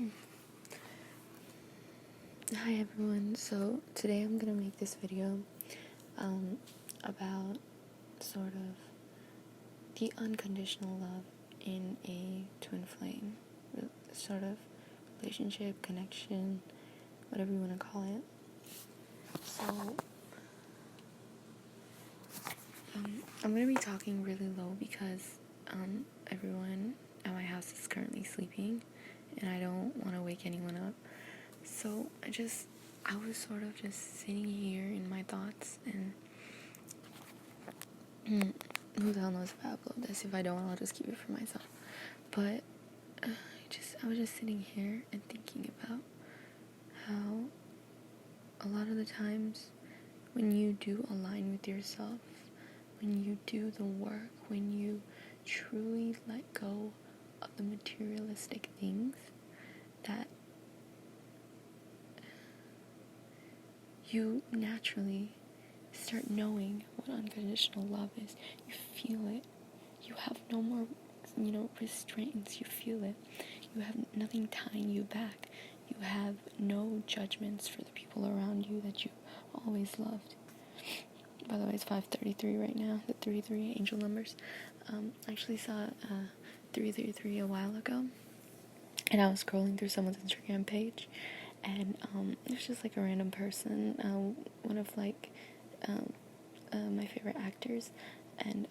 Hi everyone, so today I'm gonna make this video about sort of the unconditional love in a twin flame, sort of relationship, connection, whatever you want to call it. So I'm gonna be talking really low because everyone at my house is currently sleeping and I don't want to wake anyone up. So I was sort of just sitting here in my thoughts, and who the hell knows if I upload this. If I don't, I'll just keep it for myself. But I was just sitting here and thinking about how a lot of the times when you do align with yourself, when you do the work, when you truly let go of the materialistic things, that you naturally start knowing what unconditional love is. You feel it. You have no more, restraints. You feel it. You have nothing tying you back. You have no judgments for the people around you that you always loved. By the way, it's 5:33 right now. The 33 angel numbers. I actually saw 333 a while ago, and I was scrolling through someone's Instagram page, and it was just like a random person, one of my favorite actors, and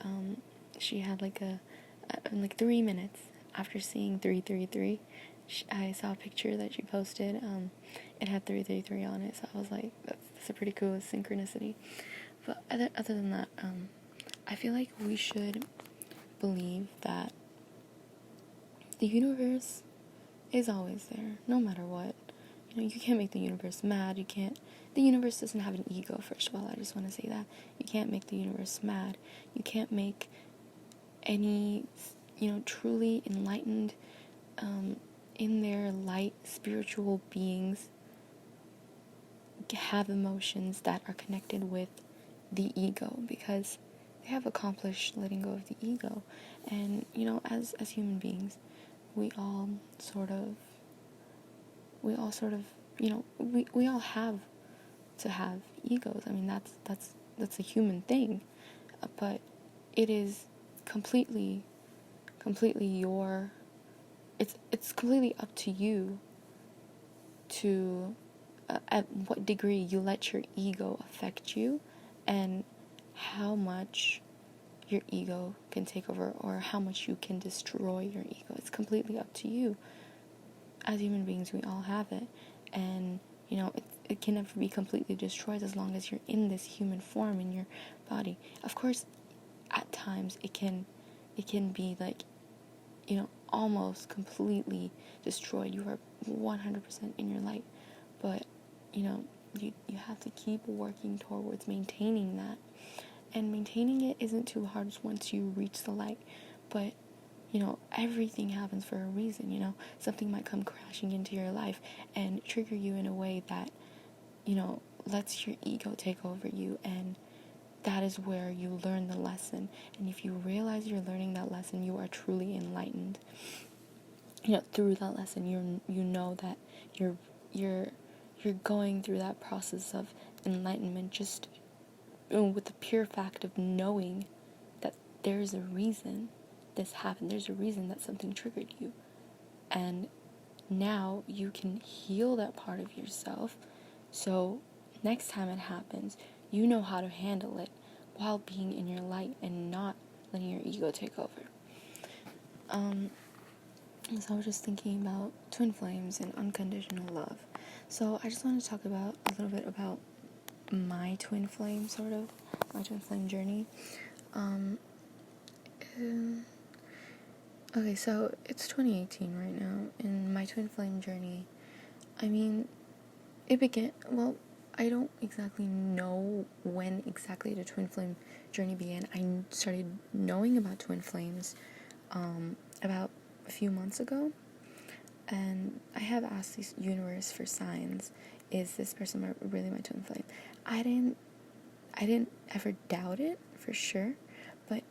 she had in 3 minutes after seeing 333, I saw a picture that she posted. It had 333 on it, so I was like, that's a pretty cool synchronicity. But other than that, I feel like we should believe that the universe is always there, no matter what. You can't make the universe mad. The universe doesn't have an ego, first of all. I just want to say that. You can't make the universe mad. You can't make any, truly enlightened, in their light, spiritual beings have emotions that are connected with the ego, because they have accomplished letting go of the ego. And, as human beings, we all sort of, we all have to have egos. I mean, that's a human thing, but it is completely it's completely up to you to at what degree you let your ego affect you, and how much your ego can take over, or how much you can destroy your ego. It's completely up to you. As human beings, we all have it, and it can never be completely destroyed as long as you're in this human form in your body. Of course, at times it can be almost completely destroyed. You are 100% in your light, but you have to keep working towards maintaining that, and maintaining it isn't too hard once you reach the light. But everything happens for a reason. Something might come crashing into your life and trigger you in a way that lets your ego take over you, and that is where you learn the lesson. And if you realize you're learning that lesson, you are truly enlightened. Through that lesson, you know that you're going through that process of enlightenment just with the pure fact of knowing that there's a reason this happened. There's a reason that something triggered you, and now you can heal that part of yourself, so next time it happens, you know how to handle it while being in your light and not letting your ego take over. So I was just thinking about twin flames and unconditional love. So I just want to talk about a little bit about my twin flame, my twin flame journey. Okay, so it's 2018 right now, and my twin flame journey, I mean, it began, well, I don't exactly know when exactly the twin flame journey began. I started knowing about twin flames about a few months ago, and I have asked the universe for signs. Is this person really my twin flame? I didn't ever doubt it for sure, but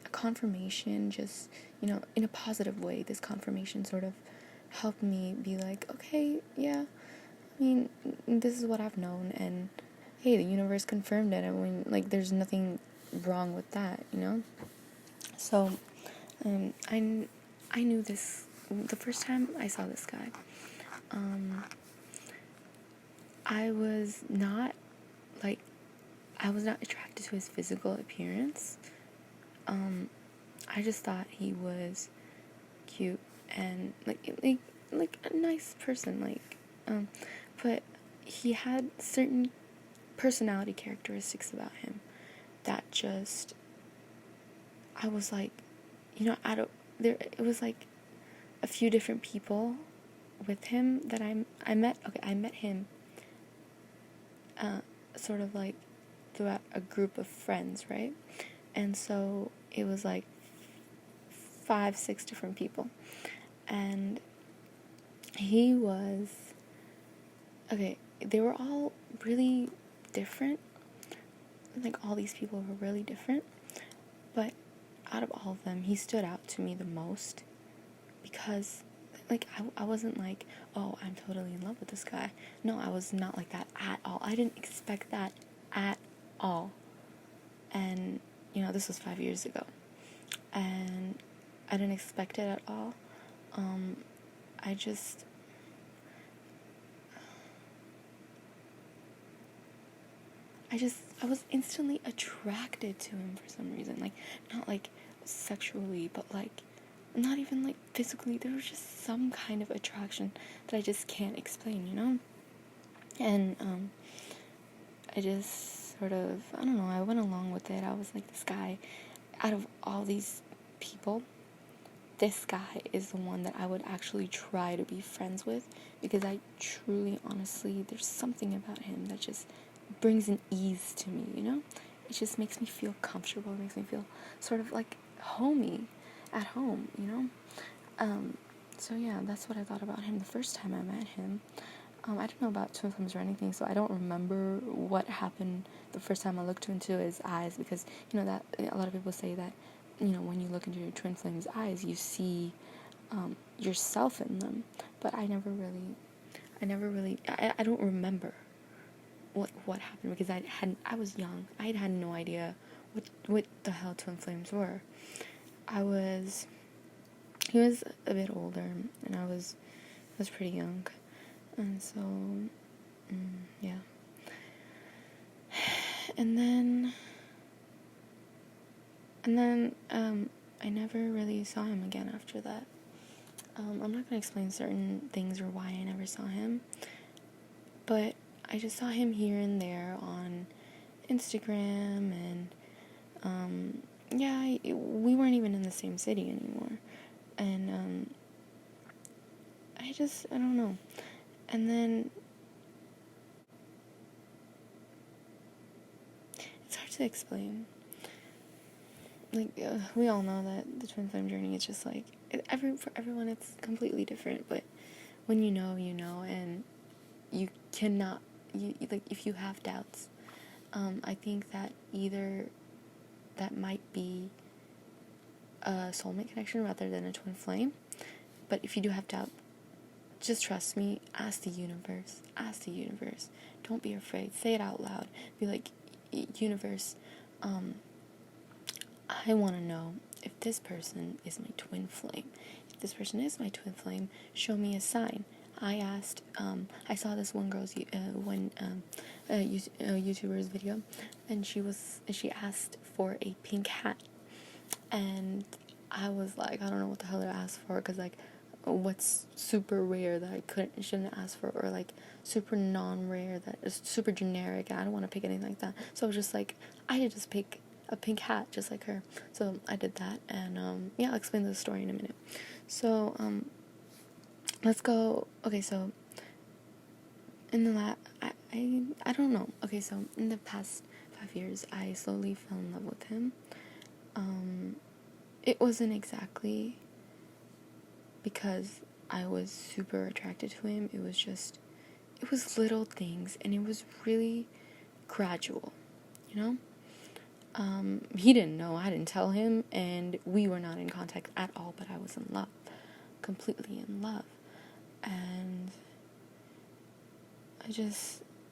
a confirmation, just in a positive way, this confirmation sort of helped me be like, okay, yeah, I mean, this is what I've known, and hey, the universe confirmed it. I mean, like, there's nothing wrong with that, you know? So, I knew this, the first time I saw this guy, I was not, like, I was not attracted to his physical appearance. I just thought he was cute and, like a nice person, but he had certain personality characteristics about him that just, I was like, it was like a few different people with him that I met. Okay, I met him sort of like throughout a group of friends, right? And so it was like 5-6 different people, and he was, okay, they were all really different, like all these people were really different, but out of all of them, he stood out to me the most, because like I wasn't like, oh, I'm totally in love with this guy. No, I was not like that at all. I didn't expect that at all. And this was 5 years ago, and I didn't expect it at all. I was instantly attracted to him for some reason. Like, not like sexually, but like not even like physically. There was just some kind of attraction that I just can't explain, And I just sort of, I don't know, I went along with it. I was like, this guy, out of all these people, this guy is the one that I would actually try to be friends with, because I truly, honestly, there's something about him that just brings an ease to me, It just makes me feel comfortable. It makes me feel sort of like homey at home, So yeah, that's what I thought about him the first time I met him. I don't know about twin flames or anything, so I don't remember what happened the first time I looked into his eyes, because that a lot of people say that when you look into your twin flame's eyes, you see yourself in them. But I don't remember what happened, because I was young. I had no idea what the hell twin flames were. He was a bit older, and I was pretty young, and so yeah. And then I never really saw him again after that. I'm not going to explain certain things or why I never saw him, but I just saw him here and there on Instagram, and we weren't even in the same city anymore, and I don't know. And then it's hard to explain. Like, we all know that the twin flame journey is just like, for everyone it's completely different, but when you know, and you cannot, like, if you have doubts, I think that either that might be a soulmate connection rather than a twin flame. But if you do have doubt, just trust me, ask the universe, don't be afraid, say it out loud, be like, universe, I want to know if this person is my twin flame. If this person is my twin flame, show me a sign. I asked, I saw this one girl's YouTuber's video, and she asked for a pink hat, and I was like, I don't know what the hell to ask for, because like, what's super rare that I shouldn't ask for, or like super non-rare that is super generic, and I don't want to pick anything like that. So I was just like, I could just pick a pink hat just like her. So I did that, and I'll explain the story in a minute. So let's go. Okay, so in the I don't know. Okay, so in the past 5 years, I slowly fell in love with him. It wasn't exactly because I was super attracted to him. It was little things, and it was really gradual, He didn't know, I didn't tell him, and we were not in contact at all, but I was in love, completely in love. And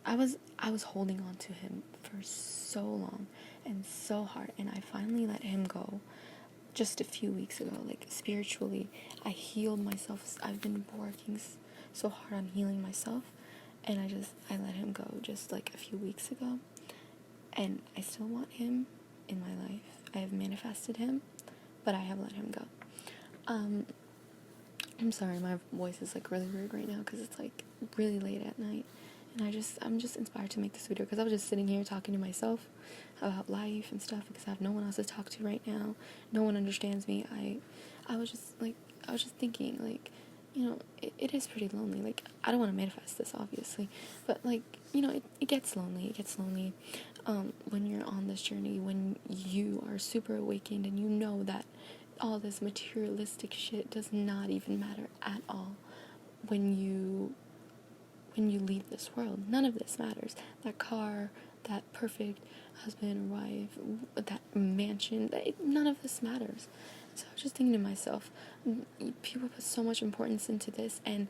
I was holding on to him for so long and so hard, and I finally let him go just a few weeks ago. Like, spiritually, I healed myself. I've been working so hard on healing myself, and I let him go just like a few weeks ago, and I still want him in my life. I have manifested him, but I have let him go. I'm sorry, my voice is like really weird right now because it's like really late at night, and I'm just inspired to make this video because I was just sitting here talking to myself about life and stuff because I have no one else to talk to right now. No one understands me. I was just thinking, like, it is pretty lonely. Like, I don't want to manifest this, obviously, but like, it gets lonely. It gets lonely when you're on this journey, when you are super awakened and you know that all this materialistic shit does not even matter at all when you leave this world. None of this matters. That car, that perfect husband or wife, that mansion, none of this matters. So I was just thinking to myself, people put so much importance into this, and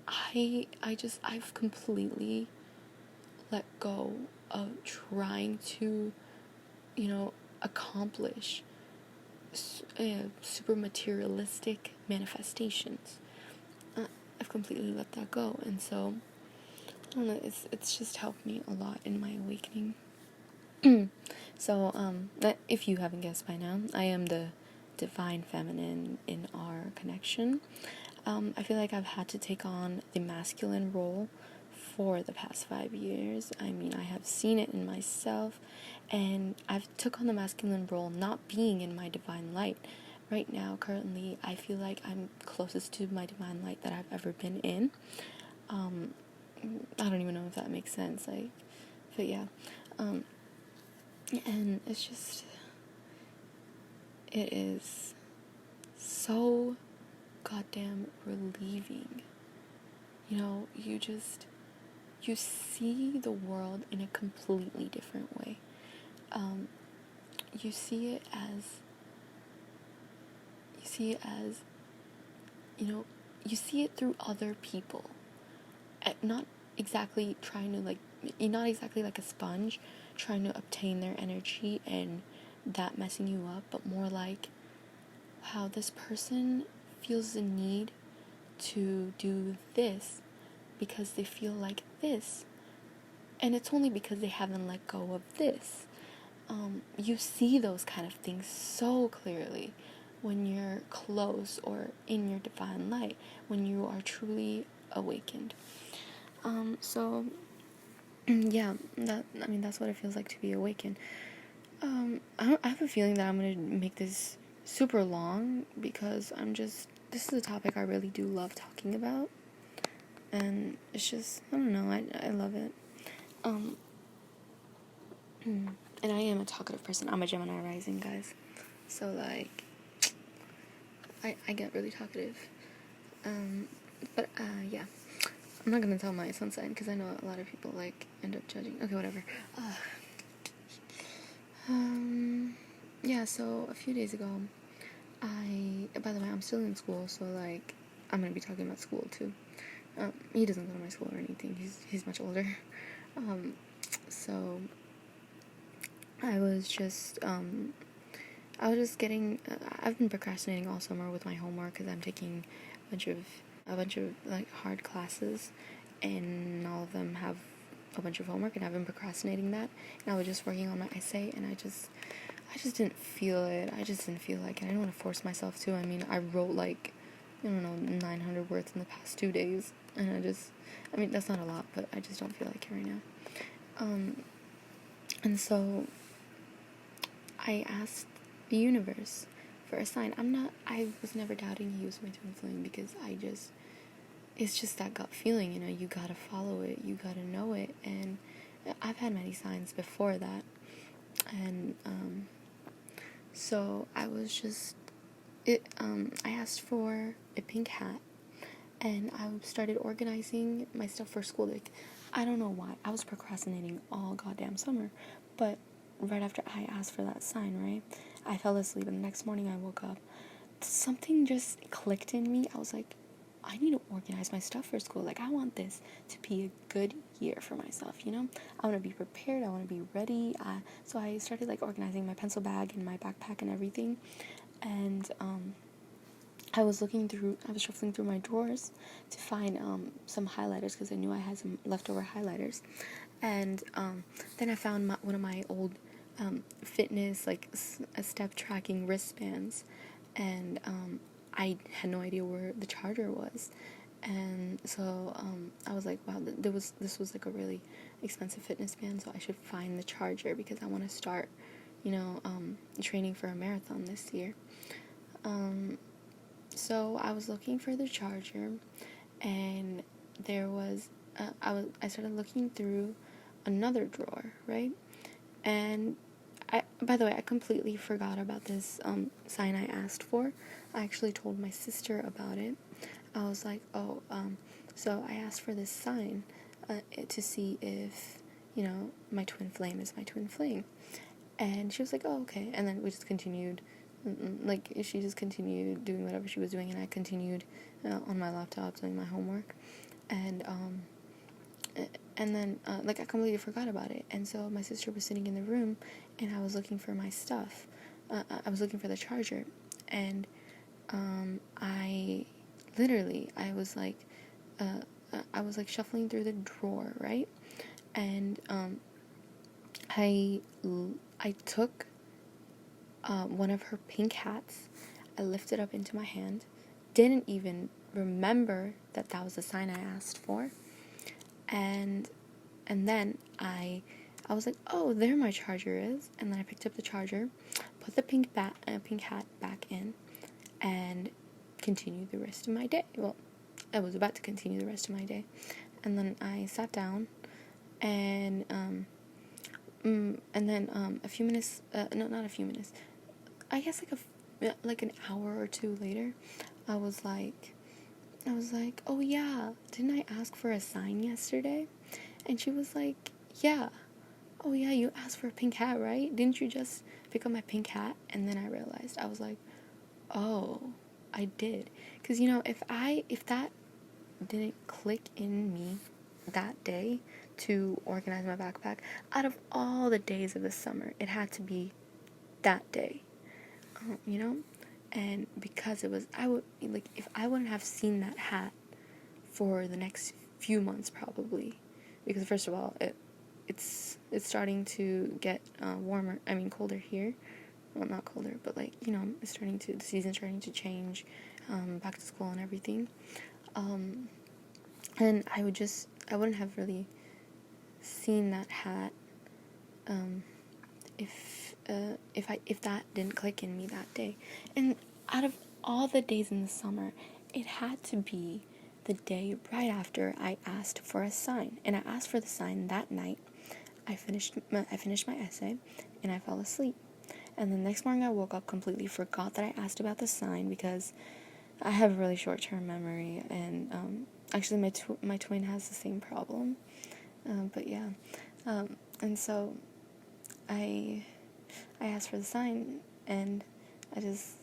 I've completely let go of trying to, accomplish super materialistic manifestations. I've completely let that go, and so I don't know. It's just helped me a lot in my awakening. So if you haven't guessed by now, I am the divine feminine in our connection. I feel like I've had to take on the masculine role for the past 5 years. I mean, I have seen it in myself, and I've took on the masculine role not being in my divine light. Right now, currently, I feel like I'm closest to my divine light that I've ever been in. I don't even know if that makes sense, like, but yeah, and it's just, it is so goddamn relieving. You see the world in a completely different way. You see it as, you see it through other people. Not exactly trying to, like, you're not exactly like a sponge trying to obtain their energy and that messing you up, but more like how this person feels the need to do this because they feel like this, and it's only because they haven't let go of this. You see those kind of things so clearly when you're close or in your divine light, when you are truly awakened. So yeah, that's what it feels like to be awakened. I have a feeling that I'm gonna make this super long because this is a topic I really do love talking about, and it's just, I don't know, I love it. And I am a talkative person. I'm a Gemini rising, guys, so like I get really talkative. But yeah, I'm not gonna tell my sun sign because I know a lot of people like end up judging. Okay, whatever. Yeah, so a few days ago, by the way, I'm still in school, so like, I'm gonna be talking about school too. He doesn't go to my school or anything. He's much older. So I was just getting. I've been procrastinating all summer with my homework because I'm taking a bunch of like hard classes, and all of them have a bunch of homework, and I've been procrastinating that. And I was just working on my essay, and I just didn't feel it. I just didn't feel like it. I didn't want to force myself to. I mean, I wrote like, I don't know, 900 words in the past 2 days, and that's not a lot, but I just don't feel like it right now. And so I asked the universe for a sign. I was never doubting he was my twin flame because it's just that gut feeling, you gotta follow it, you gotta know it, and I've had many signs before that, and, so I was just, I asked for a pink hat, and I started organizing my stuff for school. Like, I don't know why, I was procrastinating all goddamn summer, but right after I asked for that sign, right, I fell asleep, and the next morning I woke up, something just clicked in me. I was like, I need to organize my stuff for school. Like, I want this to be a good year for myself, you know? I want to be prepared. I want to be ready. So I started, like, organizing my pencil bag and my backpack and everything. And I was shuffling through my drawers to find some highlighters, because I knew I had some leftover highlighters. And then I found one of my old fitness, like, step tracking wristbands. And I had no idea where the charger was. And so I was like, wow, this was like a really expensive fitness band, so I should find the charger, because I want to start, training for a marathon this year. So I was looking for the charger, and there was, I started looking through another drawer, right? And by the way, I completely forgot about this sign I asked for. I actually told my sister about it. I was like, so I asked for this sign to see if, my twin flame is my twin flame. And she was like, oh, okay. And then we just continued. Like, she just continued doing whatever she was doing, and I continued on my laptop doing my homework. And then, I completely forgot about it. And so my sister was sitting in the room, and I was looking for my stuff. I was looking for the charger. And I was shuffling through the drawer, right? And I took one of her pink hats. I lifted up into my hand, didn't even remember that was the sign I asked for, and then I was like, oh, there my charger is. And then I picked up the charger, put the pink hat back in, and continued the rest of my day. Well, I was about to continue the rest of my day. And then I sat down, and then a few minutes, no, not a few minutes, I guess like an hour or two later, I was like, oh yeah, didn't I ask for a sign yesterday? And she was like, yeah. Oh yeah, you asked for a pink hat, right? Didn't you just pick up my pink hat? And then I realized, I was like, oh, I did. Because, if that didn't click in me that day to organize my backpack, out of all the days of the summer, it had to be that day, and because if I wouldn't have seen that hat for the next few months, probably, because first of all, it's starting to get colder here. Well, not colder, but the season's starting to change, back to school and everything. And I wouldn't have really seen that hat, if that didn't click in me that day. And out of all the days in the summer, it had to be the day right after I asked for a sign. And I asked for the sign that night. I finished my essay, and I fell asleep. And the next morning I woke up, completely forgot that I asked about the sign, because I have a really short-term memory, and actually my twin has the same problem. But yeah, and so I asked for the sign, and I just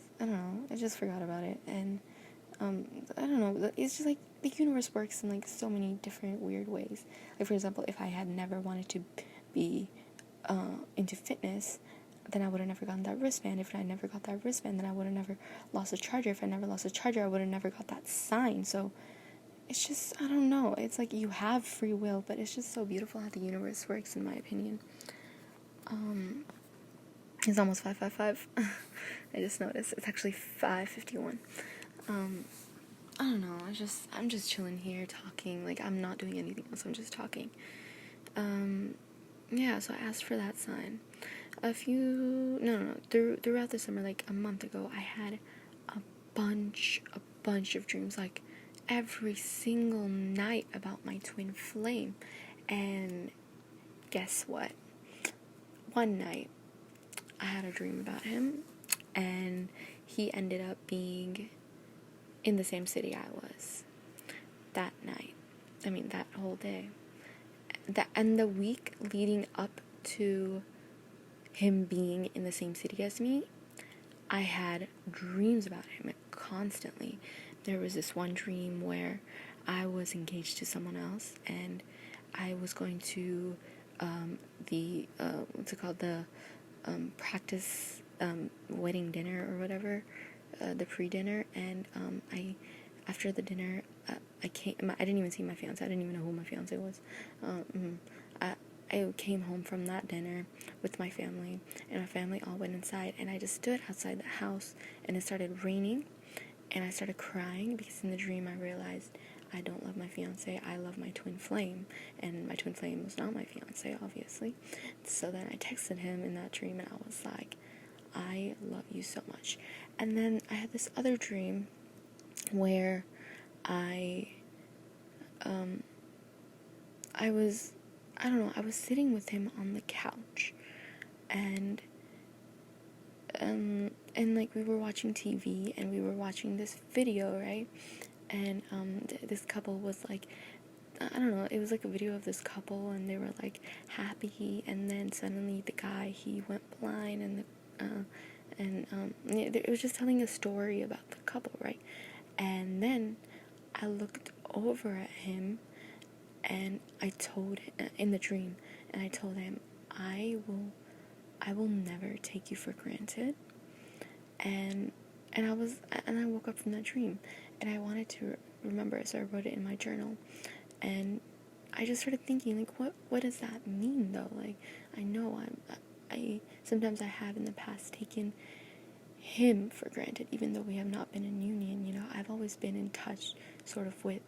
forgot about it. And I don't know, it's just like the universe works in so many different weird ways. Like, for example, if I had never wanted to be into fitness, then I would have never gotten that wristband. If I never got that wristband, then I would have never lost a charger. If I never lost a charger, I would have never got that sign. So it's just, I don't know, it's like you have free will, but it's just so beautiful how the universe works, in my opinion. It's almost 5:55. I just noticed. It's actually 5:51. I don't know, I'm just chilling here talking. I'm not doing anything else, I'm just talking. Yeah, so I asked for that sign. Throughout the summer, a month ago, I had a bunch of dreams, every single night, about my twin flame. And guess what? One night, I had a dream about him, and he ended up being in the same city I was that night. That whole day. And the week leading up to him being in the same city as me, I had dreams about him constantly. there was this one dream where I was engaged to someone else, and I was going to the what's it called, the practice wedding dinner or whatever, the pre-dinner, and I after the dinner I didn't even see my fiance. I didn't even know who my fiance was. I came home from that dinner with my family, and my family all went inside, and I just stood outside the house, and it started raining, and I started crying because in the dream I realized I don't love my fiance, I love my twin flame, and my twin flame was not my fiance, obviously. So then I texted him in that dream, and I was like, I love you so much. And then I had this other dream where I was sitting with him on the couch, and like we were watching TV, and we were watching this video, right? And this couple was like, I don't know, it was like a video of this couple, and they were like happy, and then suddenly the guy, he went blind, and it was just telling a story about the couple, right? And then I looked over at him, and I told him in the dream, and I told him, I will never take you for granted. And I woke up from that dream, and I wanted to remember it, so I wrote it in my journal. And I just started thinking, like, what does that mean, though? Like, I know I sometimes I have in the past taken him for granted, even though we have not been in union. You know, I've always been in touch sort of with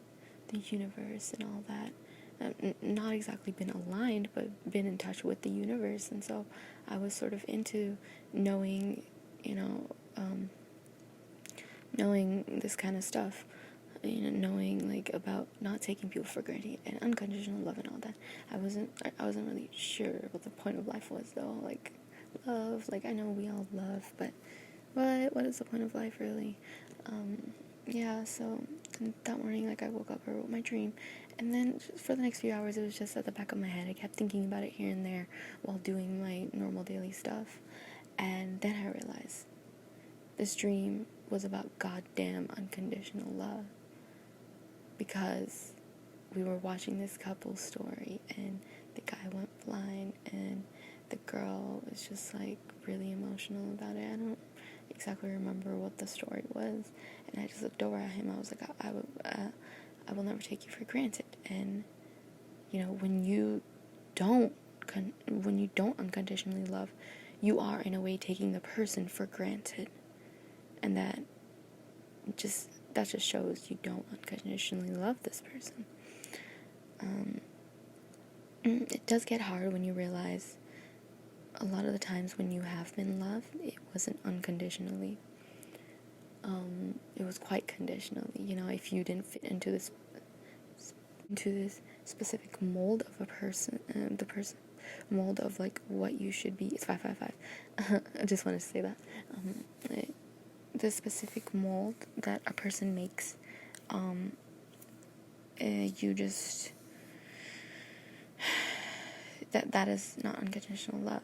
the universe and all that. Not exactly been aligned, but been in touch with the universe. And so I was sort of into knowing, knowing this kind of stuff, knowing like about not taking people for granted and unconditional love and all that. I wasn't really sure what the point of life was, though. Like, love, like, I know we all love, but what is the point of life, really? So that morning, like, I woke up, I wrote my dream, and then for the next few hours, it was just at the back of my head. I kept thinking about it here and there while doing my normal daily stuff, and then I realized this dream was about goddamn unconditional love, because we were watching this couple's story, and the guy went blind, and the girl was just, like, really emotional about it. I don't exactly remember what the story was, and I just looked over at him. I was like, I will never take you for granted. And when you don't unconditionally love, you are in a way taking the person for granted, and that just shows you don't unconditionally love this person. It does get hard when you realize a lot of the times when you have been loved, it wasn't unconditionally. It was quite conditionally. If you didn't fit into this specific mold of a person, the person mold of like what you should be. It's 555. I just want to say that. The specific mold that a person makes, you just that is not unconditional love.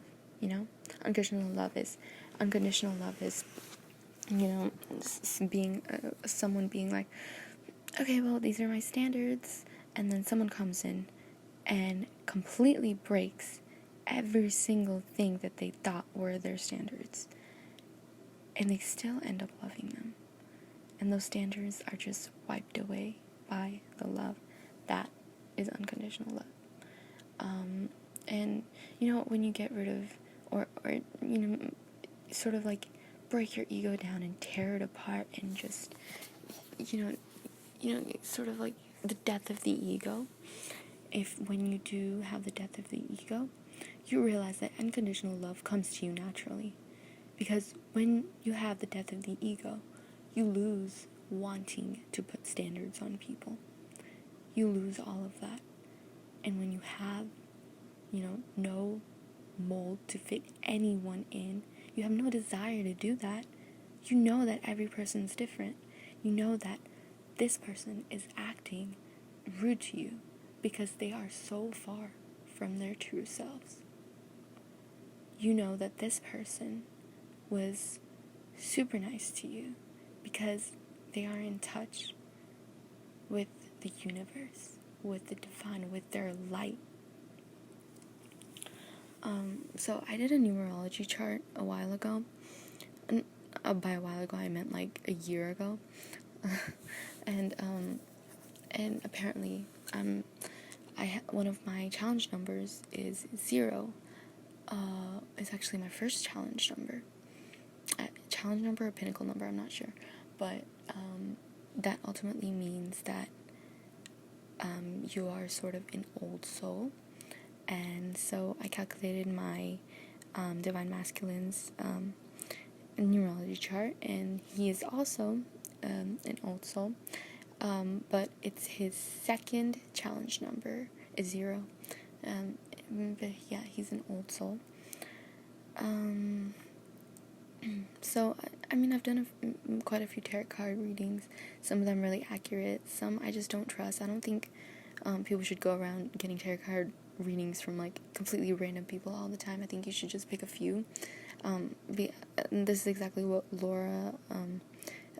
Unconditional love is being someone being like, okay, well, these are my standards, and then someone comes in and completely breaks every single thing that they thought were their standards, and they still end up loving them, and those standards are just wiped away by the love. That is unconditional love. And when you get rid of or sort of like break your ego down and tear it apart, and just sort of like the death of the ego. When you do have the death of the ego, you realize that unconditional love comes to you naturally. Because when you have the death of the ego, you lose wanting to put standards on people. You lose all of that. And when you have, no mold to fit anyone in, you have no desire to do that. You know that every person's different. You know that this person is acting rude to you because they are so far from their true selves. You know that this person was super nice to you because they are in touch with the universe, with the divine, with their light. So I did a numerology chart a while ago. And by a while ago, I meant like a year ago. and apparently, one of my challenge numbers is 0. It's actually my first challenge number. Challenge number or pinnacle number, I'm not sure. But that ultimately means that you are sort of an old soul. And so I calculated my Divine Masculine's numerology chart, and he is also an old soul, but it's his second challenge number is 0. But yeah, he's an old soul. So I mean, I've done quite a few tarot card readings. Some of them really accurate. Some I just don't trust. I don't think people should go around getting tarot card readings from like completely random people all the time. I think you should just pick a few. This is exactly what Laura,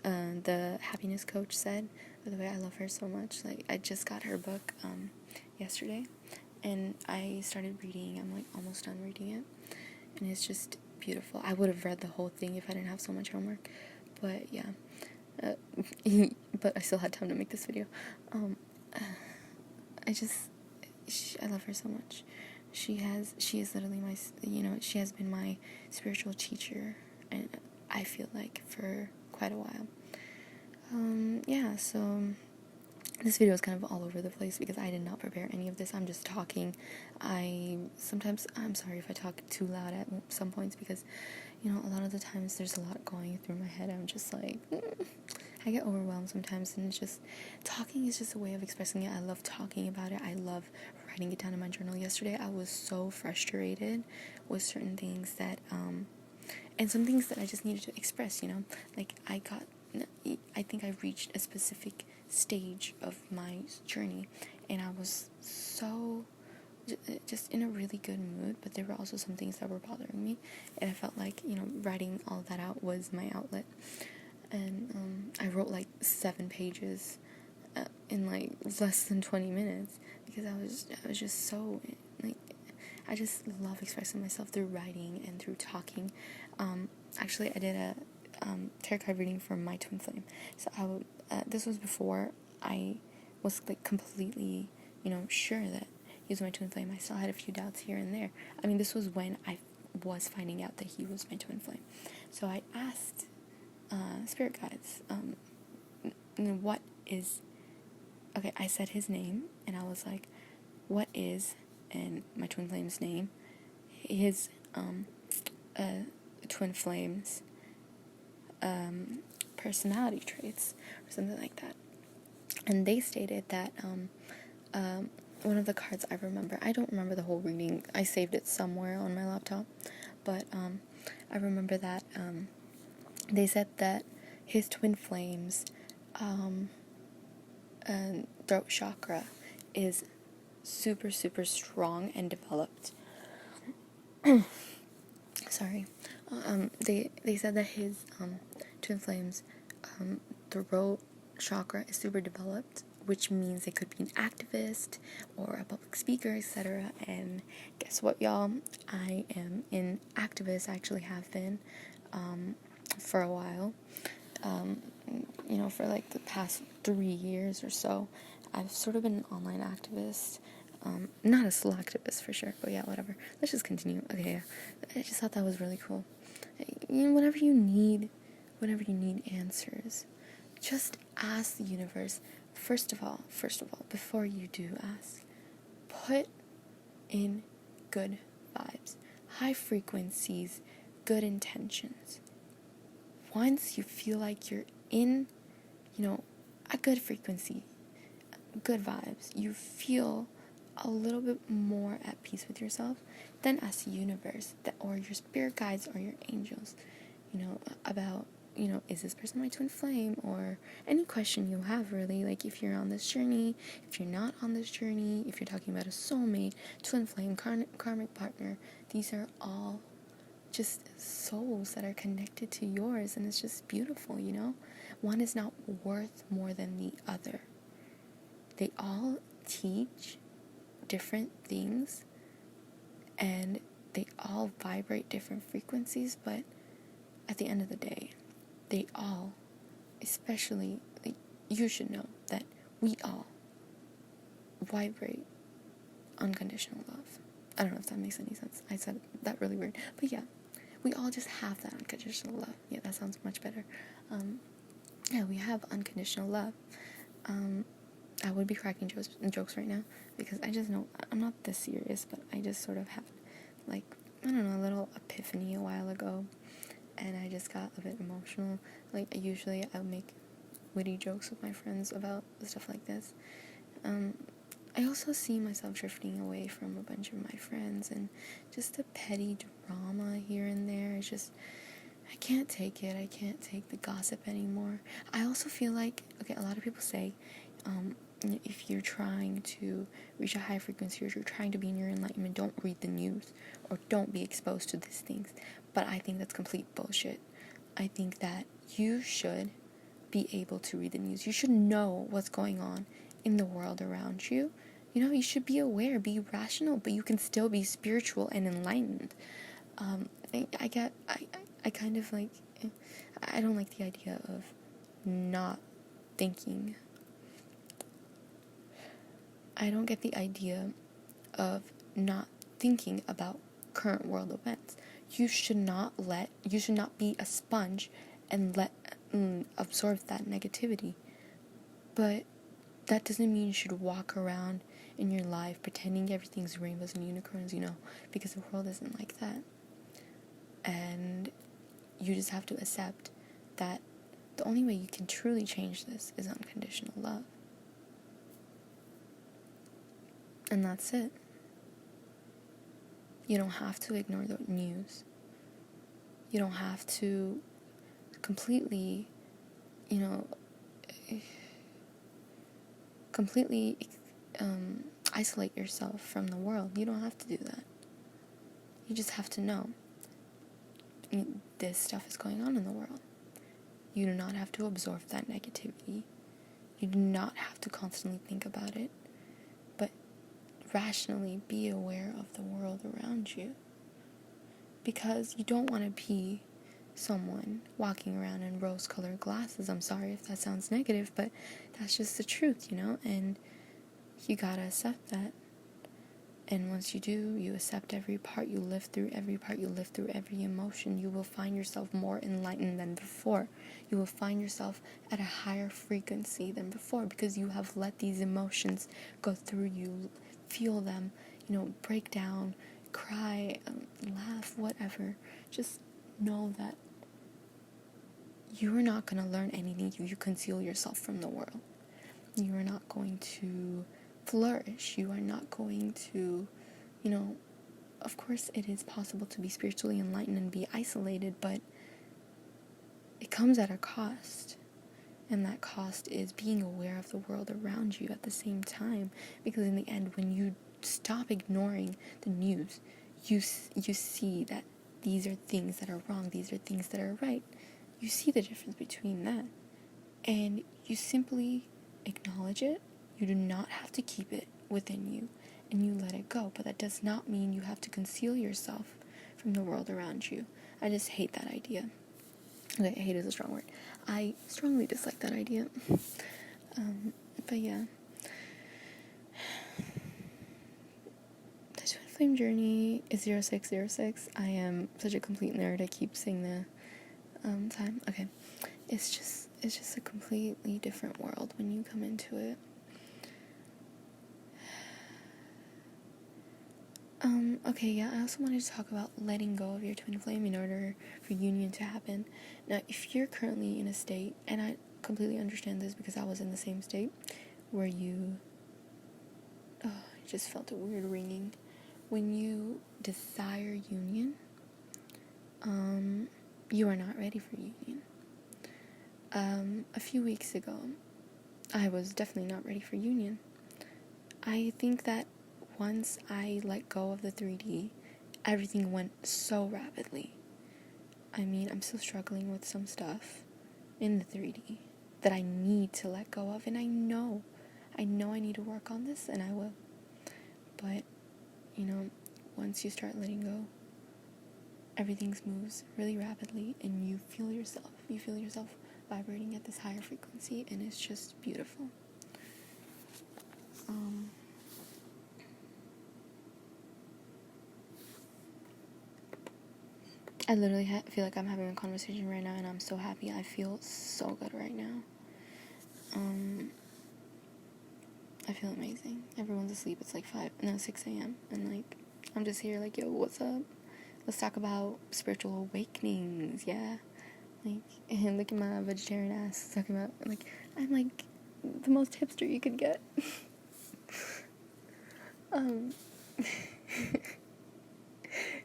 the happiness coach, said. By the way, I love her so much. Like, I just got her book yesterday, and I started reading. I'm like almost done reading it, and it's just beautiful. I would have read the whole thing if I didn't have so much homework, but yeah. But I still had time to make this video. I love her so much. She is literally my, she has been my spiritual teacher, and I feel like for quite a while. Yeah, so this video is kind of all over the place because I did not prepare any of this. I'm just talking. I'm sorry if I talk too loud at some points because, a lot of the times there's a lot going through my head. I'm just like, I get overwhelmed sometimes, and it's just, talking is just a way of expressing it. I love talking about it. I love writing it down in my journal. Yesterday, I was so frustrated with certain things that, and some things that I just needed to express, like I think I reached a specific stage of my journey, and I was so just in a really good mood, but there were also some things that were bothering me, and I felt like, writing all that out was my outlet. And I wrote like 7 pages in like less than 20 minutes because I was just so, like, I just love expressing myself through writing and through talking. Actually, I did a tarot card reading for my twin flame. So this was before I was like completely, sure that he was my twin flame. I still had a few doubts here and there. I mean, this was when I was finding out that he was my twin flame. So I asked spirit guides, what is, okay, I said his name, and I was like, what is, and my twin flame's name, his twin flame's personality traits, or something like that. And they stated that one of the cards I remember, I don't remember the whole reading, I saved it somewhere on my laptop, but I remember that they said that his twin flame's throat chakra is super, super strong and developed. Sorry. They said that his twin flame's throat chakra is super developed, which means they could be an activist or a public speaker, etc. And guess what, y'all? I am an activist. I actually have been for a while. For like the past 3 years or so, I've sort of been an online activist. Not a slow activist for sure, but yeah, whatever. Let's just continue. Okay, yeah. I just thought that was really cool. Whenever you need answers, just ask the universe. First of all, before you do ask, put in good vibes, high frequencies, good intentions. Once you feel like you're in, a good frequency, good vibes, you feel a little bit more at peace with yourself, then ask the universe or your spirit guides or your angels, about, is this person my twin flame, or any question you have, really, like if you're on this journey, if you're not on this journey, if you're talking about a soulmate, twin flame, karmic partner. These are all just souls that are connected to yours, and it's just beautiful, one is not worth more than the other. They all teach different things, and they all vibrate different frequencies, but at the end of the day, they all, especially, like, you should know that we all vibrate unconditional love. I don't know if that makes any sense. I said that really weird. But yeah, we all just have that unconditional love. Yeah, that sounds much better. Yeah, we have unconditional love. I would be cracking jokes right now because I just know I'm not this serious, but I just sort of had, like, I don't know, a little epiphany a while ago, and I just got a bit emotional. Like, usually I'll make witty jokes with my friends about stuff like this. I also see myself drifting away from a bunch of my friends, and just the petty drama here and there. It's just, I can't take it. I can't take the gossip anymore. I also feel like, okay, a lot of people say, if you're trying to reach a high frequency, or you're trying to be in your enlightenment, don't read the news, or don't be exposed to these things. But I think that's complete bullshit. I think that you should be able to read the news. You should know what's going on in the world around you. You know, you should be aware, be rational, but you can still be spiritual and enlightened. I kind of like, I don't like the idea of not thinking. I don't get the idea of not thinking about current world events. You should not be a sponge and absorb that negativity. But that doesn't mean you should walk around in your life pretending everything's rainbows and unicorns, because the world isn't like that. And you just have to accept that the only way you can truly change this is unconditional love. And that's it. You don't have to ignore the news. You don't have to completely, isolate yourself from the world. You don't have to do that. You just have to know this stuff is going on in the world. You do not have to absorb that negativity. You do not have to constantly think about it, but rationally be aware of the world around you. Because you don't want to be someone walking around in rose-colored glasses. I'm sorry if that sounds negative, but that's just the truth, and you gotta accept that. And once you do, you accept every part you live through, every emotion, you will find yourself more enlightened than before. You will find yourself at a higher frequency than before, because you have let these emotions go through you, feel them, break down, cry, laugh, whatever. Just know that you are not going to learn anything if you conceal yourself from the world. You are not going to flourish. You are not going to, of course it is possible to be spiritually enlightened and be isolated, but it comes at a cost. And that cost is being aware of the world around you at the same time. Because in the end, when you stop ignoring the news, you see that these are things that are wrong, these are things that are right. You see the difference between that. And you simply acknowledge it. You do not have to keep it within you, and you let it go. But that does not mean you have to conceal yourself from the world around you. I just hate that idea. Okay, hate is a strong word. I strongly dislike that idea. But yeah. The Twin Flame journey is 0606. I am such a complete nerd. I keep saying the time. Okay. It's just a completely different world when you come into it. Okay, yeah, I also wanted to talk about letting go of your twin flame in order for union to happen. Now, if you're currently in a state, and I completely understand this because I was in the same state, where I just felt a weird ringing. When you desire union, you are not ready for union. A few weeks ago, I was definitely not ready for union. I think that once I let go of the 3D, everything went so rapidly. I mean, I'm still struggling with some stuff in the 3D, that I need to let go of. And I know I need to work on this, and I will. But, once you start letting go, everything moves really rapidly, and you feel yourself vibrating at this higher frequency, and it's just beautiful. I literally feel like I'm having a conversation right now, and I'm so happy. I feel so good right now. I feel amazing. Everyone's asleep. It's like 6 a.m. And I'm just here yo, what's up? Let's talk about spiritual awakenings. Yeah. And look at my vegetarian ass talking about, I'm the most hipster you could get.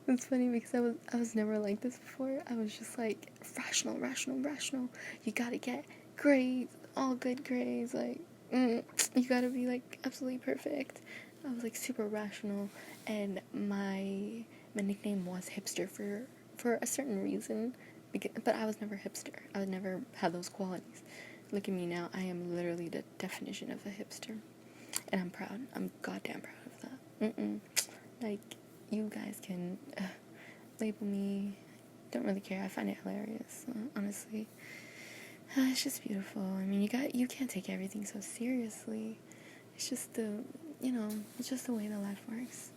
It's funny because I was never like this before. I was just rational. You gotta get grades, all good grades. You gotta be absolutely perfect. I was super rational, and my nickname was hipster for a certain reason. But I was never hipster. I would never have those qualities. Look at me now. I am literally the definition of a hipster, and I'm proud. I'm goddamn proud of that. You guys can label me. Don't really care. I find it hilarious, honestly. It's just beautiful. I mean, you can't take everything so seriously. It's just it's just the way that life works.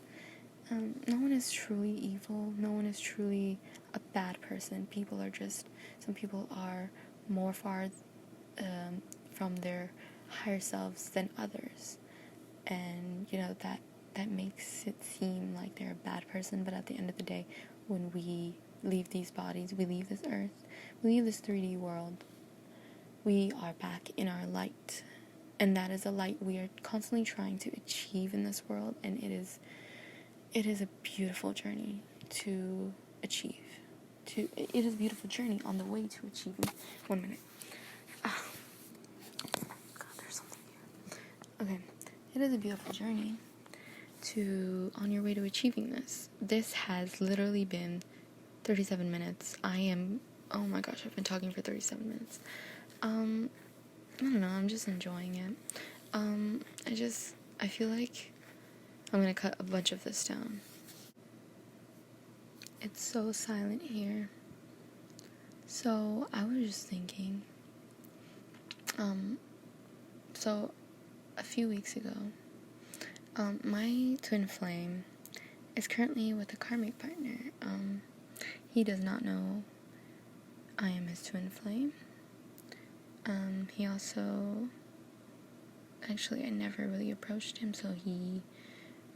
No one is truly evil. No one is truly a bad person. Some people are more far from their higher selves than others. And, that makes it seem like they're a bad person. But at the end of the day, when we leave these bodies, we leave this earth, we leave this 3D world, we are back in our light. And that is a light we are constantly trying to achieve in this world. And it is a beautiful journey to achieve. It is a beautiful journey on the way to achieving. 1 minute. Oh. God, there's something here. Okay. It is a beautiful journey on your way to achieving this. This has literally been 37 minutes. Oh my gosh, I've been talking for 37 minutes. I don't know, I'm just enjoying it. I feel like I'm gonna cut a bunch of this down. It's so silent here. So I was just thinking, so a few weeks ago, my twin flame is currently with a karmic partner. He does not know I am his twin flame. He also, actually, I never really approached him, so he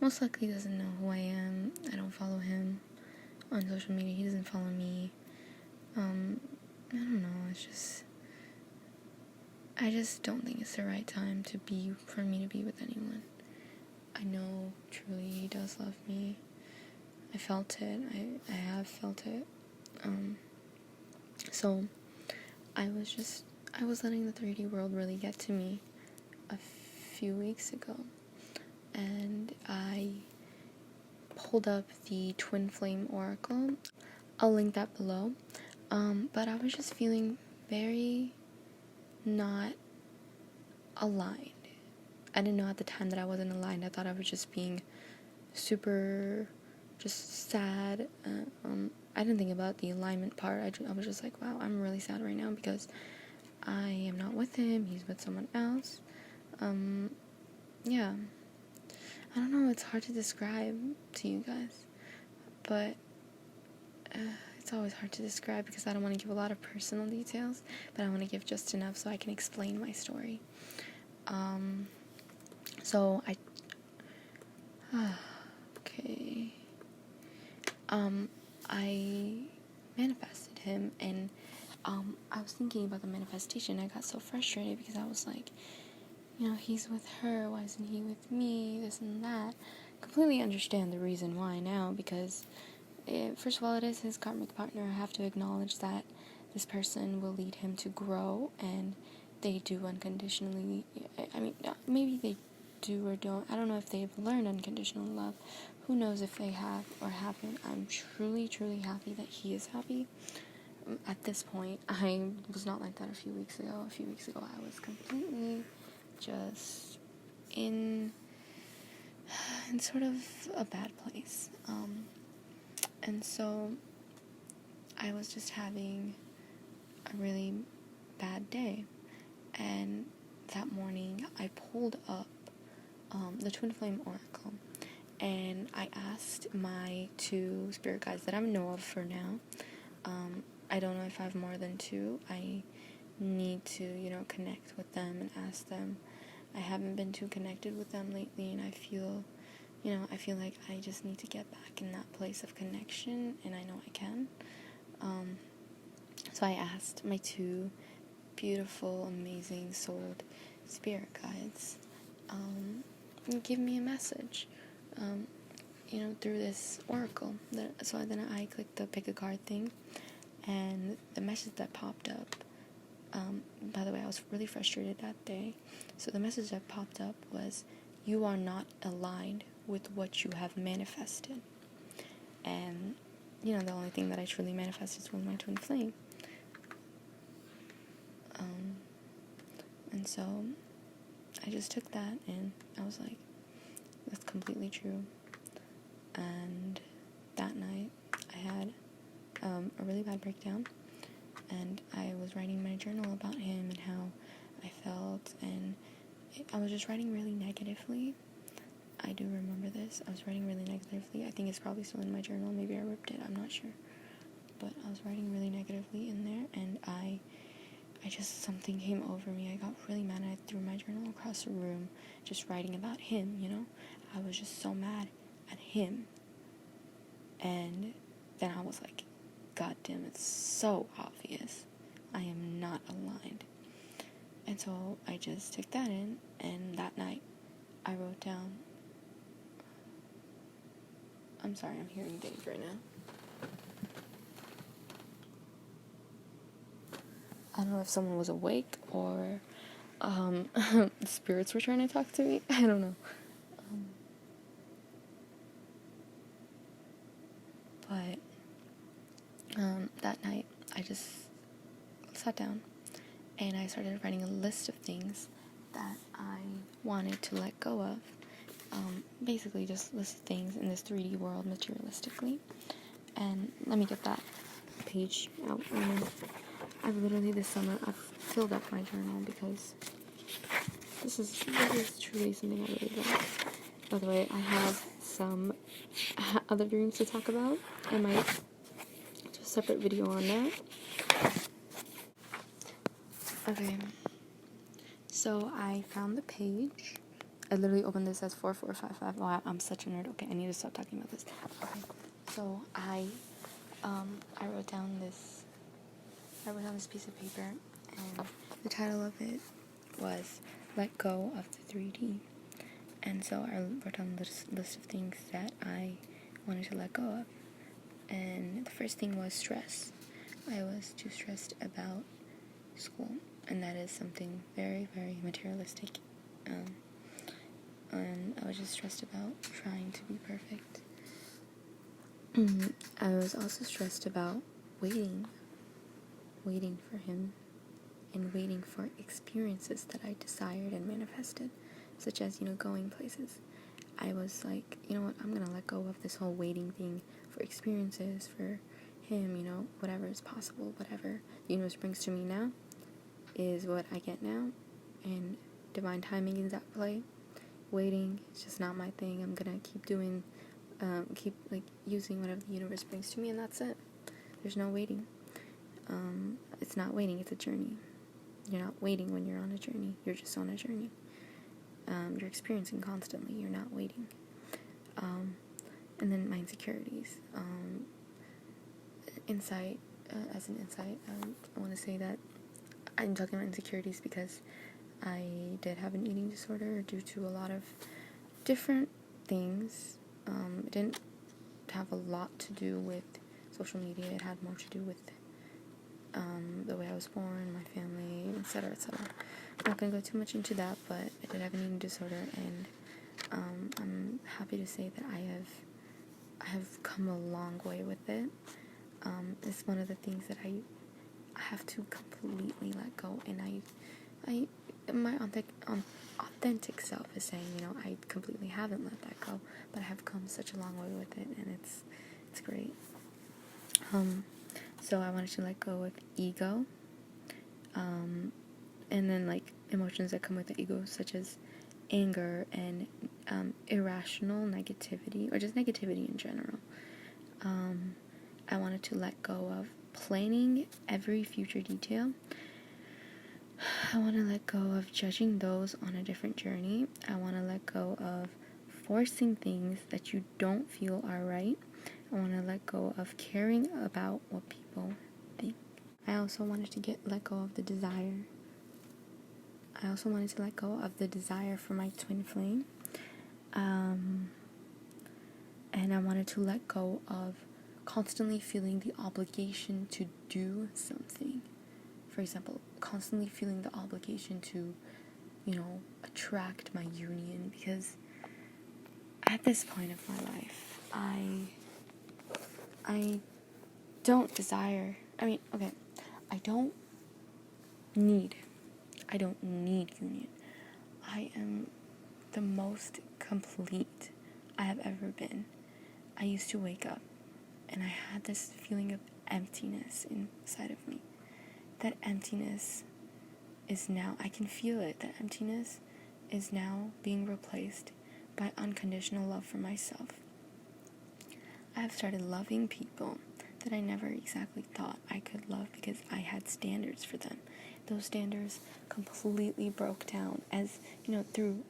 most likely doesn't know who I am. I don't follow him on social media. He doesn't follow me. I don't know, I just don't think it's the right time for me to be with anyone. I know truly he does love me. I felt it. I have felt it. So I was letting the 3D world really get to me a few weeks ago, and I pulled up the Twin Flame Oracle. I'll link that below. But I was just feeling very not aligned. I didn't know at the time that I wasn't aligned. I thought I was just being super just sad. I didn't think about the alignment part. I was just wow, I'm really sad right now because I am not with him. He's with someone else. Yeah. I don't know. It's hard to describe to you guys. But it's always hard to describe because I don't want to give a lot of personal details. But I want to give just enough so I can explain my story. So okay. I manifested him, and I was thinking about the manifestation. I got so frustrated because I was he's with her, why isn't he with me, this and that. Completely understand the reason why now, because first of all, it is his karmic partner. I have to acknowledge that this person will lead him to grow, and they do unconditionally. I mean, maybe they do or don't. I don't know if they've learned unconditional love. Who knows if they have or haven't. I'm truly, truly happy that he is happy. at this point, I was not like that a few weeks ago. A few weeks ago, I was completely just in sort of a bad place. And so I was just having a really bad day. And that morning, I pulled up the Twin Flame Oracle. And I asked my 2 spirit guides that I know of for now. I don't know if I have more than 2. I need to, connect with them and ask them. I haven't been too connected with them lately, and I feel like I just need to get back in that place of connection, and I know I can. So I asked my 2 beautiful, amazing souled spirit guides, give me a message, through this oracle. So then I clicked the pick a card thing, and the message that popped up, by the way, I was really frustrated that day. So the message that popped up was, you are not aligned with what you have manifested. And, the only thing that I truly manifested was my twin flame. And so I just took that, and I was like, that's completely true. And that night I had a really bad breakdown, and I was writing my journal about him and how I felt, and I was just writing really negatively. I do remember this. I was writing really negatively. I think it's probably still in my journal. Maybe I ripped it. I'm not sure. But I was writing really negatively in there, and I just, something came over me. I got really mad, and I threw my journal across the room, just writing about him, I was just so mad at him. And then I was like, God damn, it's so obvious. I am not aligned. And so I just took that in, and that night I wrote down, I'm sorry, I'm hearing Dave right now. I don't know if someone was awake or the spirits were trying to talk to me. I don't know. But that night I just sat down and I started writing a list of things that I wanted to let go of. Basically just list things in this 3D world materialistically. And let me get that page out. I've literally this summer I've filled up my journal because this is truly something I really love. By the way, I have some other dreams to talk about. I might do a separate video on that. Okay, so I found the page. I literally opened this as 4455. Wow, I'm such a nerd. Okay, I need to stop talking about this. Okay, so I wrote down this piece of paper, and the title of it was Let Go of the 3D. And so I wrote down this list of things that I wanted to let go of. And the first thing was stress. I was too stressed about school, and that is something very, very materialistic. And I was just stressed about trying to be perfect. I was also stressed about waiting for him, and waiting for experiences that I desired and manifested, such as, going places. I was like, you know what, I'm gonna let go of this whole waiting thing for experiences, for him, whatever is possible, whatever the universe brings to me now is what I get now, and divine timing is at play. Waiting is just not my thing. I'm gonna keep doing, using whatever the universe brings to me, and that's it. There's no waiting. It's not waiting, it's a journey. You're not waiting when you're on a journey. You're just on a journey. You're experiencing constantly. You're not waiting. And then my insecurities. Insight, as an insight, I want to say that I'm talking about insecurities because I did have an eating disorder due to a lot of different things. It didn't have a lot to do with social media. It had more to do with the way I was born, my family, etc., etc. I'm not going to go too much into that, but I did have an eating disorder, and I'm happy to say that I have come a long way with it. it's one of the things that I have to completely let go. And my authentic self is saying, I completely haven't let that go, but I have come such a long way with it, and it's great. So I wanted to let go of ego, and then like emotions that come with the ego, such as anger and irrational negativity, or just negativity in general. I wanted to let go of planning every future detail. I want to let go of judging those on a different journey. I want to let go of forcing things that you don't feel are right. I want to let go of caring about what people think. I also wanted to let go of the desire. I also wanted to let go of the desire for my twin flame. And I wanted to let go of constantly feeling the obligation to do something. For example, constantly feeling the obligation to, attract my union, because at this point of my life, I don't desire, I don't need union. I am the most complete I have ever been. I used to wake up and I had this feeling of emptiness inside of me. That emptiness is now, I can feel it, that emptiness is now being replaced by unconditional love for myself. I have started loving people that I never exactly thought I could love, because I had standards for them. Those standards completely broke down as,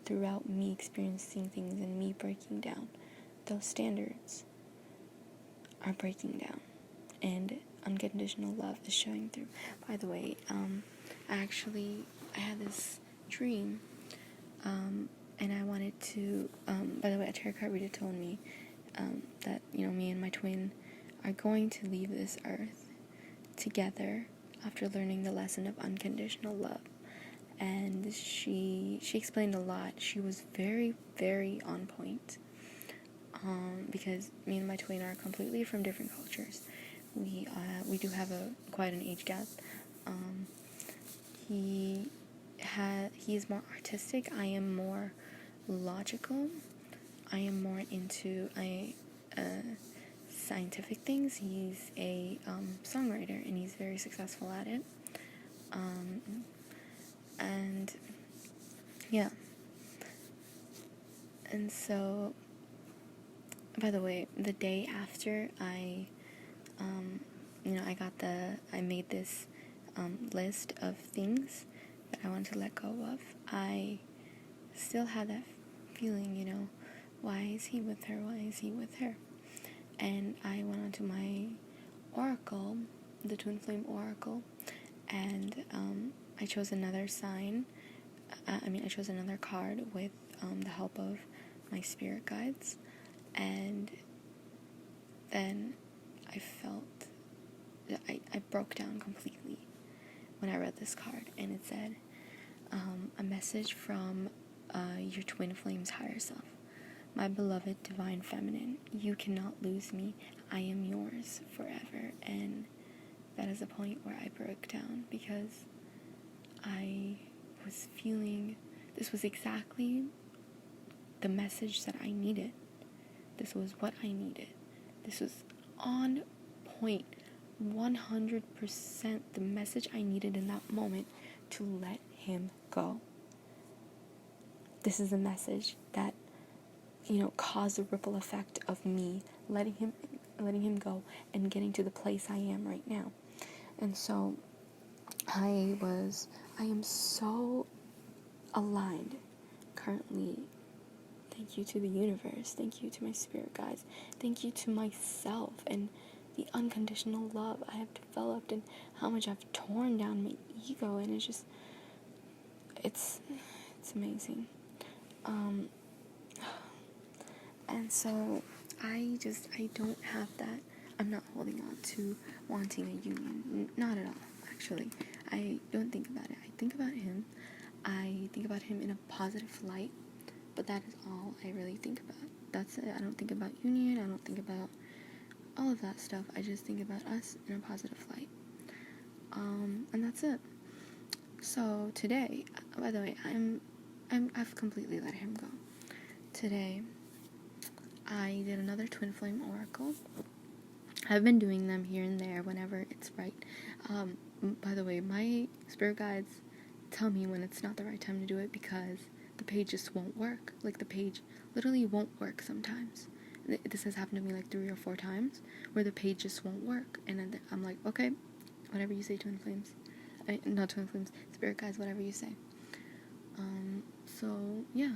throughout me experiencing things and me breaking down. Those standards are breaking down, and unconditional love is showing through. By the way, I had this dream, and I wanted to, by the way, a tarot card reader told me that, me and my twin are going to leave this earth together after learning the lesson of unconditional love. And she explained a lot. She was very, very on point, because me and my twin are completely from different cultures. We do have quite an age gap. He is more artistic. I am more logical. I am more into scientific things. He's a songwriter, and he's very successful at it. And yeah. And so, by the way, the day after I made this list of things that I wanted to let go of, I still had that feeling, why is he with her? Why is he with her? And I went onto my oracle, the Twin Flame Oracle, and I chose another sign. I chose another card with the help of my spirit guides, and then I felt that I broke down completely when I read this card, and it said, a message from your twin flame's higher self. My beloved divine feminine, you cannot lose me. I am yours forever. And that is the point where I broke down, because I was feeling this was exactly the message that I needed. This was what I needed. This was on point, 100% the message I needed in that moment to let him go. This is a message that, caused a ripple effect of me letting him go and getting to the place I am right now. And so I am so aligned currently. Thank you to the universe. Thank you to my spirit guides. Thank you to myself and the unconditional love I have developed, and how much I've torn down my ego. And it's amazing. And so I don't have that. I'm not holding on to wanting a union. Not at all, actually. I don't think about it. I think about him. I think about him in a positive light, but that is all I really think about. That's it. I don't think about union. I don't think about all of that stuff. I just think about us in a positive light. And that's it. So today, by the way, I've completely let him go. Today, I did another twin flame oracle. I've been doing them here and there whenever it's right. By the way, my spirit guides tell me when it's not the right time to do it because the page just won't work. Like, the page literally won't work sometimes. This has happened to me like 3 or 4 times where the page just won't work. And then I'm like, okay, whatever you say, twin flames. Not twin flames, spirit guides, whatever you say. So, yeah.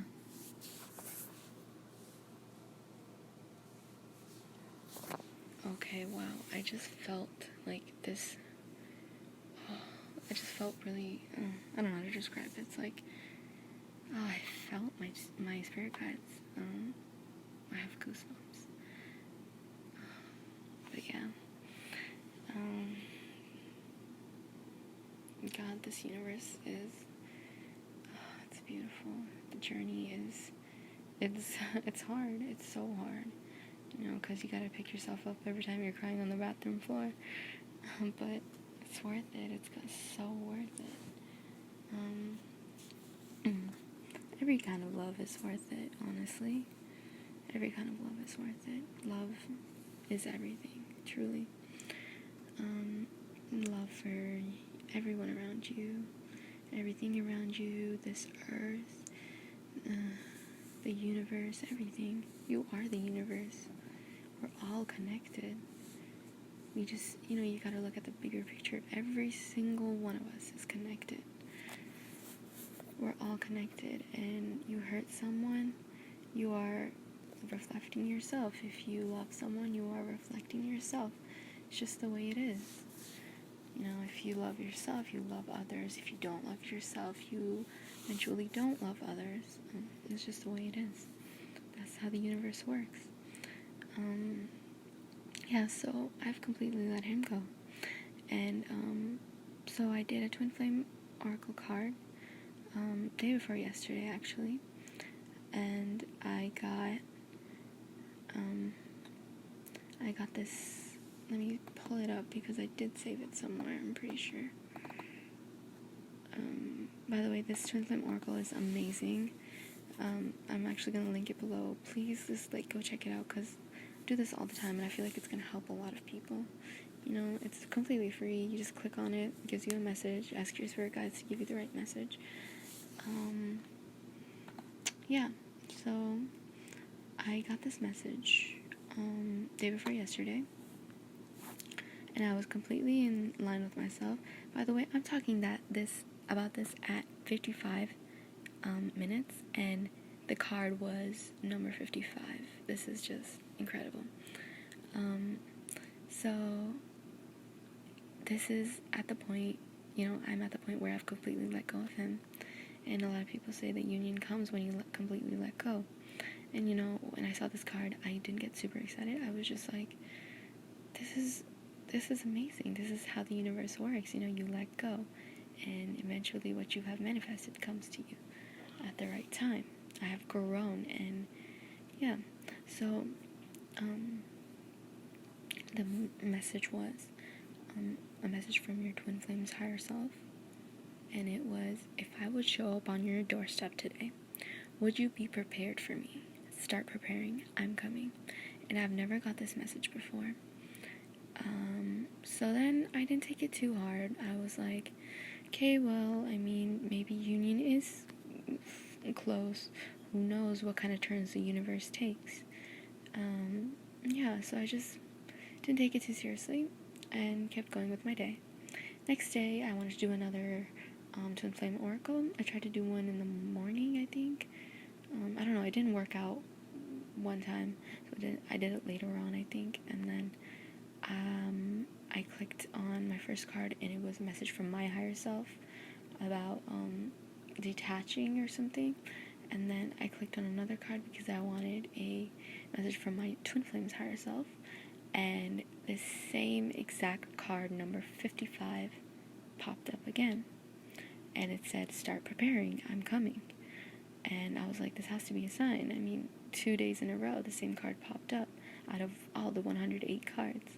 Okay, wow, I just felt like this, I just felt really, I don't know how to describe it. It's like, I felt my spirit guides. I have goosebumps. But yeah. God, this universe is, it's beautiful. The journey is, it's hard. It's so hard. Because you gotta pick yourself up every time you're crying on the bathroom floor. But it's worth it. It's so worth it. Every kind of love is worth it, honestly. Every kind of love is worth it. Love is everything, truly. Love for everyone around you, everything around you, this earth, the universe, everything. You are the universe. We're all connected. We just, you gotta look at the bigger picture. Every single one of us is connected. We're all connected, and you hurt someone, you are reflecting yourself. If you love someone, you are reflecting yourself. It's just the way it is. If you love yourself, you love others. If you don't love yourself, you eventually don't love others. It's just the way it is. That's how the universe works. So I've completely let him go. And so I did a twin flame oracle card day before yesterday, actually. And I got this. Let me pull it up because I did save it somewhere, I'm pretty sure. By the way, this twin flame oracle is amazing. I'm actually going to link it below. Please just go check it out because I do this all the time and I feel like it's going to help a lot of people. It's completely free. You just click on it, it gives you a message, ask your spirit guides to give you the right message. So I got this message day before yesterday, and I was completely in line with myself. By the way, I'm talking about this at 55 minutes, and the card was number 55. This is just incredible. So this is at the point, I'm at the point where I've completely let go of him. And a lot of people say that union comes when you completely let go. And when I saw this card, I didn't get super excited. I was just like, this is amazing. This is how the universe works. You let go, and eventually what you have manifested comes to you at the right time. I have grown, and yeah. So the message was a message from your twin flame's higher self. And it was, if I would show up on your doorstep today, would you be prepared for me? Start preparing. I'm coming. And I've never got this message before. So then I didn't take it too hard. I was like, okay, well, maybe union is close. Who knows what kind of turns the universe takes. So I just didn't take it too seriously and kept going with my day. Next day, I wanted to do another twin flame oracle. I tried to do one in the morning, I think. I don't know, it didn't work out one time, so I did it later on, I think. And then I clicked on my first card, and it was a message from my higher self about detaching or something. And then I clicked on another card because I wanted a message from my twin flame's higher self, and the same exact card, number 55, popped up again, and it said, start preparing, I'm coming. And I was like, this has to be a sign. 2 days in a row the same card popped up. out of all the 108 cards.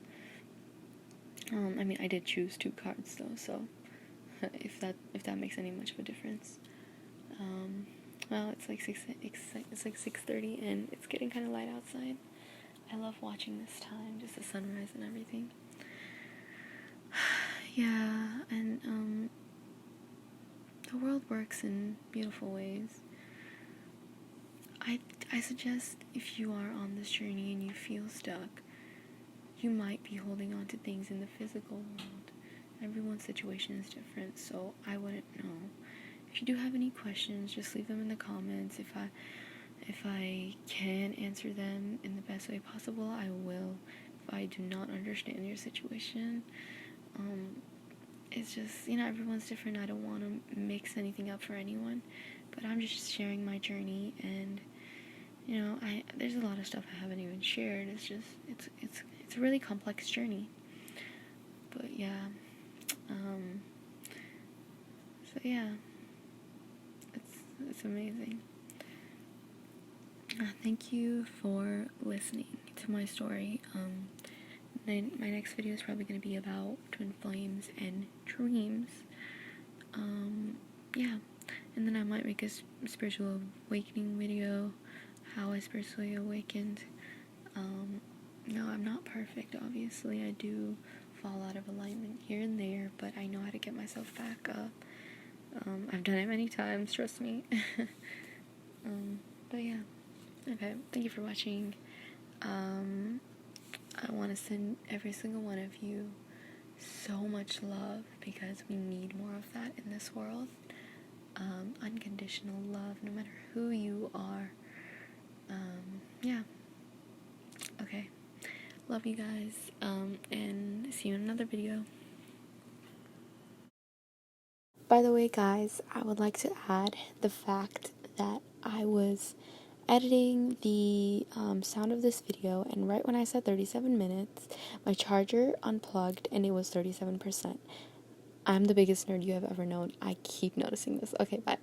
I mean, I did choose 2 cards though, so if that makes any much of a difference. Well, it's like 6:30, and it's getting kind of light outside. I love watching this time, just the sunrise and everything. Yeah, and the world works in beautiful ways. I suggest if you are on this journey and you feel stuck, you might be holding on to things in the physical world. Everyone's situation is different, so I wouldn't know. If you do have any questions, just leave them in the comments. If I can answer them in the best way possible, I will. If I do not understand your situation, it's just, everyone's different. I don't want to mix anything up for anyone, but I'm just sharing my journey, and there's a lot of stuff I haven't even shared. It's just it's a really complex journey. But yeah, so yeah, it's amazing. Thank you for listening to my story. My next video is probably going to be about twin flames and dreams. Yeah, and then I might make a spiritual awakening video, how I spiritually awakened. No, I'm not perfect, obviously. I do fall out of alignment here and there, but I know how to get myself back up. I've done it many times, trust me. But yeah, okay, thank you for watching. I want to send every single one of you so much love, because we need more of that in this world. Unconditional love, no matter who you are. Yeah. Okay. Love you guys, and see you in another video. By the way, guys, I would like to add the fact that I was editing the sound of this video, and right when I said 37 minutes, my charger unplugged and it was 37%. I'm the biggest nerd you have ever known. I keep noticing this. Okay, bye.